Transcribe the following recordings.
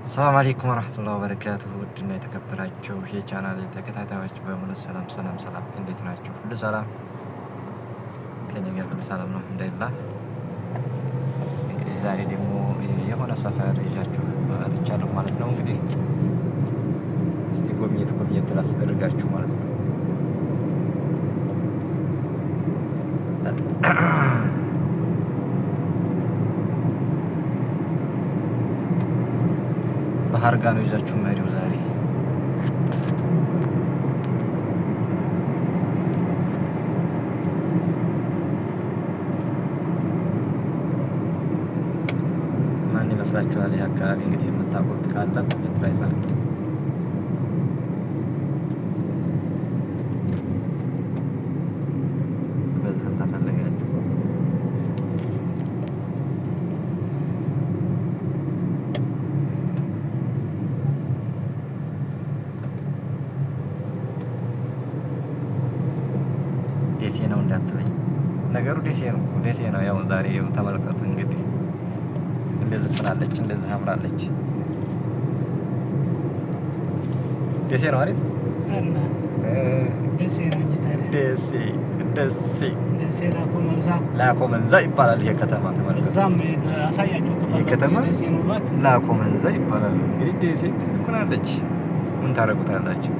ሰላም አለይኩም ወራህመቱላሂ ወበረካቱሁ። ውድና የተከበራችሁ የቻናሌ ተከታታዮች በሙሉ ሰላም፣ እንዴት ናችሁ? ሁሉ ሰላም ከኔ ጋር ሁሉ ሰላም ነው አልሐምዱሊላህ። እንግዲህ ዛሬ ደግሞ የሆነ ሰፈር ይዣችሁ መጥቻለሁ ማለት ነው። እንግዲህ እስቲ ጎብኘት ላስደርጋችሁ ማለት ነው። ባህር ጋር ነው ይዛችሁ መሪው ዛሬ ማን ይመስላችኋል? ይህ አካባቢ እንግዲህ የምታውቁት ካለ ኮሜንት ላይ ጻፉ። በዚህም ተፈለጋችሁ ደሴ ነው እንዳትበኝ። ነገሩ ደሴ ነው። ያው ዛሬ ተመልከቱ እንግዲህ እንደዚህ ፍናለች፣ እንደዚህ አምራለች። ደሴ ነው አይደል? እና ደሴ ነው እንጂ ታዲያ ደሴ ላኮ መንዛ ይባላል። ይሄ ከተማ ተመልከቱ። እዛም አሳያችሁ። ይሄ ከተማ ደሴ ነው ማለት ላኮ መንዛ ይባላል። እንግዲህ ደሴ እንደዚህ ፍናለች። ምን ታረጉታላችሁ?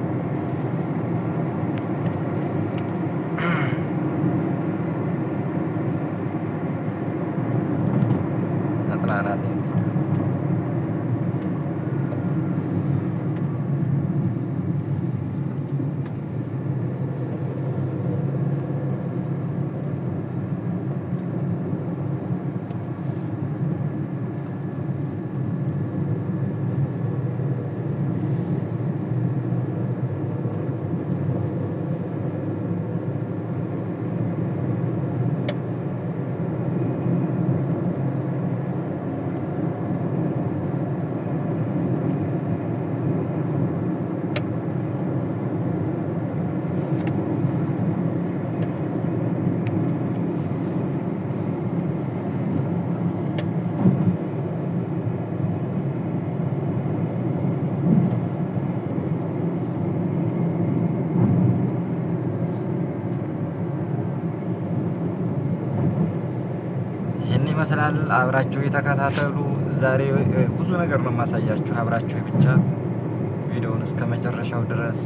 አጥናናት ይመስላል። አብራችሁ የተከታተሉ። ዛሬ ብዙ ነገር ነው የማሳያችሁ። አብራችሁ ብቻ ቪዲዮውን እስከ መጨረሻው ድረስ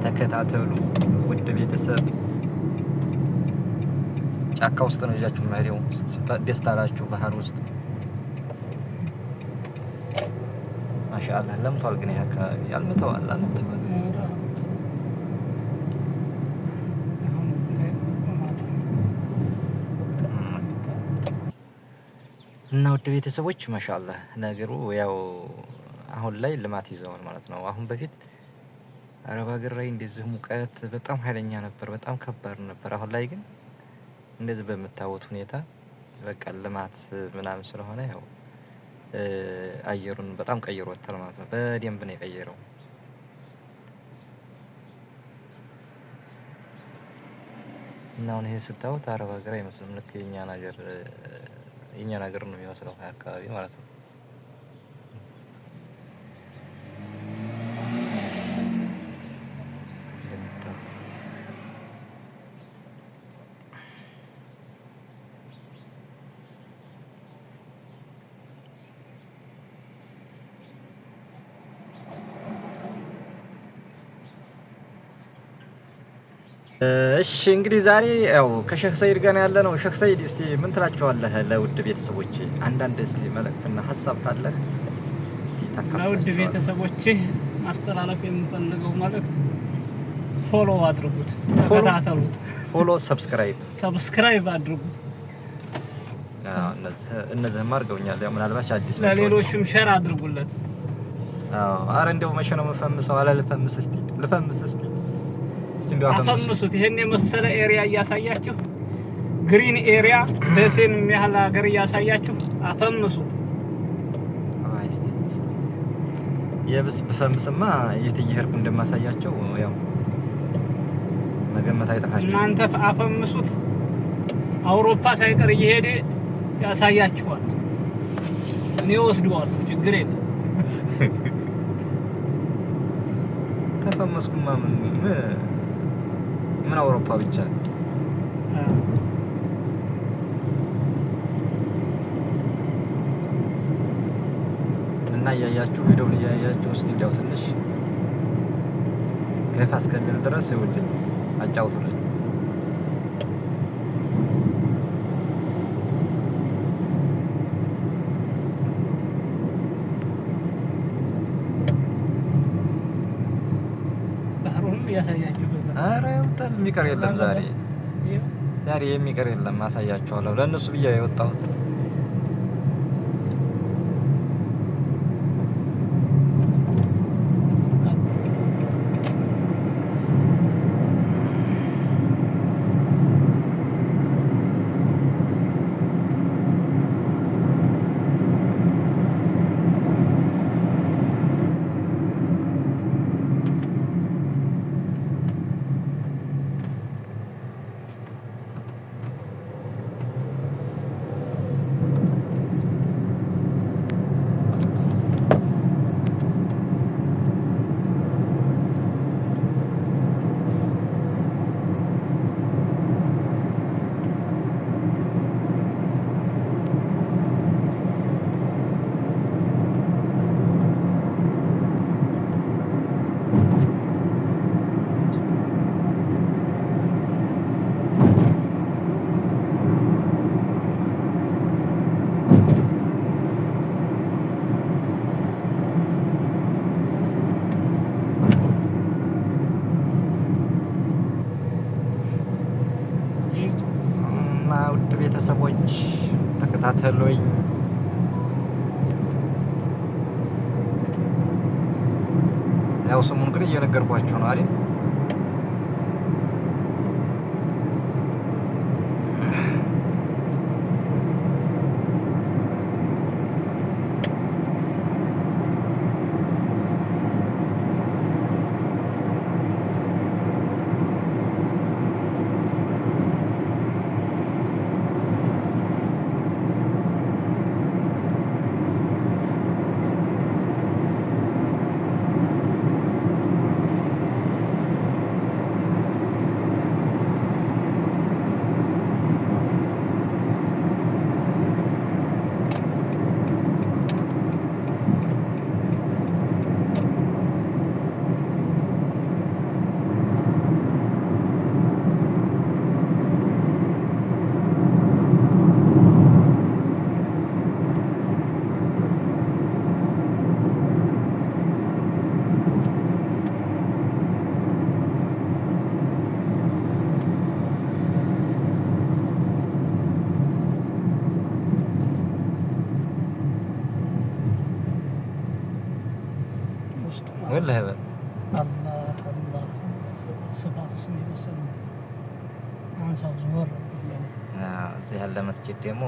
ተከታተሉ። ውድ ቤተሰብ ጫካ ውስጥ ነው ይዛችሁ መሪው ደስታ አላችሁ። ባህር ውስጥ ማሻአላህ ለምቷል። ግን ይሄ አካባቢ ያልምተዋል አልምተዋል። እና ውድ ቤተሰቦች ማሻአላህ ነገሩ ያው አሁን ላይ ልማት ይዘዋል ማለት ነው። አሁን በፊት አረብ ሀገር ላይ እንደዚህ ሙቀት በጣም ኃይለኛ ነበር፣ በጣም ከባድ ነበር። አሁን ላይ ግን እንደዚህ በምታዩት ሁኔታ በቃ ልማት ምናምን ስለሆነ ያው አየሩን በጣም ቀይሮታል ማለት ነው። በደንብ ነው የቀየረው። እና አሁን ይሄ ስታዩት አረብ ሀገር አይመስልም። ልክ የኛ ነገር ነው የሚመስለው አካባቢ ማለት ነው። እንደምታዩት እሺ እንግዲህ ዛሬ ያው ከሼክ ሰይድ ጋር ያለ ነው። ሼክ ሰይድ እስቲ ምን ትላቸዋለህ ለውድ ቤተሰቦቼ? አንዳንድ እስቲ መልእክትና ሀሳብ ካለህ እስቲ ታካፍላቸው። ለውድ ቤተሰቦቼ ማስተላለፍ የምፈልገው መልእክት ፎሎ አድርጉት፣ ተከታተሉት። ፎሎ፣ ሰብስክራይብ አድርጉት። እነዚህም አድርገውኛል። ያው ምናልባት አዲስ ነው። ለሌሎችም ሼር አድርጉለት። አረ እንደው መቼ ነው የምፈምሰው? ልፈምስ እስቲ አፈምሱት። ይሄን የመሰለ ኤሪያ እያሳያችሁ ግሪን ኤሪያ ደሴን የሚያህል ሀገር እያሳያችሁ አፈምሱት። እስቲ የብስ በፈምስማ የት እየሄድኩ እንደማሳያቸው ያው መገመት አይጠፋችሁ። እናንተ አፈምሱት። አውሮፓ ሳይቀር እየሄደ ያሳያችኋል። እኔ ወስደዋለሁ፣ ችግር የለም። ተፈመስኩማ ምን አውሮፓ ብቻ እና እያያችሁ ቪዲዮውን እያያችሁ ውስጥ እንዲያው ትንሽ ገፋ እስከሚል ድረስ ይውልኝ አጫውቱልኝ። ያሳያችሁ በዛ አረ ወጣል የሚቀር የለም ዛሬ የሚቀር የለም። አሳያችኋለሁ ለእነሱ ብዬ የወጣሁት ውድ ቤተሰቦች ተከታተሉኝ። ያው ስሙን ግን እየነገርኳችሁ ነው አይደል? والله هبل الله الله صفات السنة والسلام عن صوت زهور እዚህ ያለ መስጊድ ደግሞ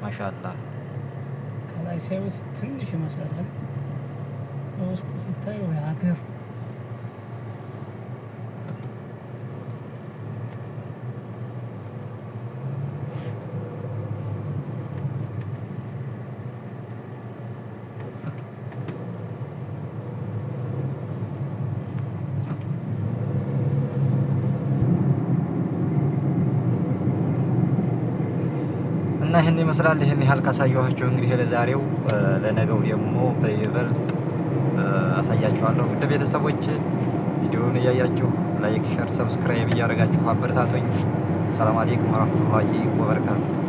ማሻአላህ ከላይ ሲያዩት ትንሽ ይመስላል፣ በውስጥ ሲታዩ የሀገር እና ይሄን ይመስላል። ይሄን ያህል ካሳየኋችሁ እንግዲህ ለዛሬው ለነገው ደግሞ በይበልጥ አሳያችኋለሁ። ውድ ቤተሰቦች ቪዲዮውን እያያችሁ ላይክ፣ ሼር፣ ሰብስክራይብ እያደረጋችሁ አበረታቶኝ። ሰላም አለይኩም ወራህመቱላሂ ወበረካቱ።